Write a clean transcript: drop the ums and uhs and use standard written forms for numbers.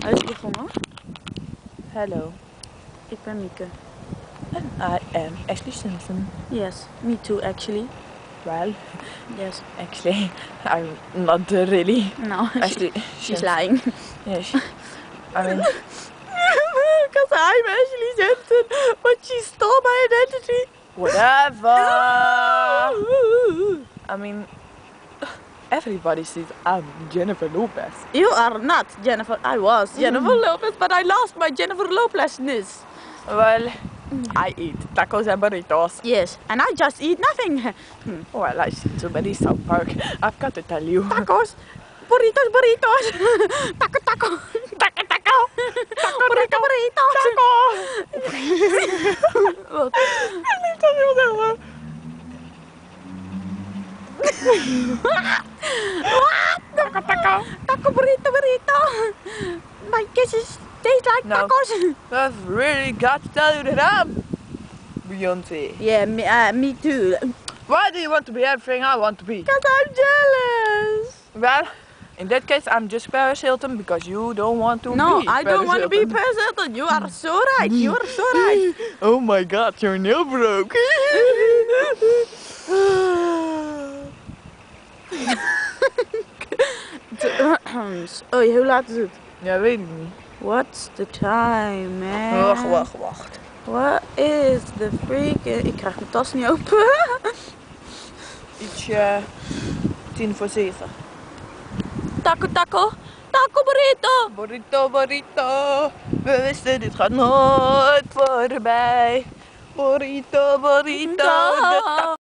Hij is begonnen. Hello, Ik ben Mieke. and I am Ashley Simpson. Yes, me too actually. Well, Yes. actually, I'm not really. No, Ashley she's Simpson. lying. Yes. I mean, Because I'm Ashley Simpson, but she stole my identity. whatever. I mean, everybody says I'm Jennifer Lopez. You are not Jennifer. I was Jennifer Lopez, but I lost my Jennifer Lopez-ness. Well, I eat tacos and burritos. Yes, and I just eat nothing. Well, I see too many South Park. I've got to tell you. Tacos, burritos, burritos. Taco, taco. Taco, taco. Taco, Burrito, taco. burrito. Taco. Wat? Ik liep dat heel zeggen. Taco, taco. Taco, burrito, burrito. My kisses taste like No. tacos. I've really got to tell you that I'm Beyonce. Yeah, me too. Why do you want to be everything I want to be? Because I'm jealous. Well, in that case, I'm just Paris Hilton because you don't want to No, be I don't want to be Hilton. Paris Hilton. You are so right. You are so right. Oh my god, your nail broke. Oh, hoe laat is het? Ja, weet ik niet. What's the time, man? Wacht. What is the freaking... Ik krijg mijn tas niet open. Ietsje 7:10. Taco, taco. Taco burrito. Burrito, burrito. We wisten dit gaat nooit voorbij. Burrito, burrito. De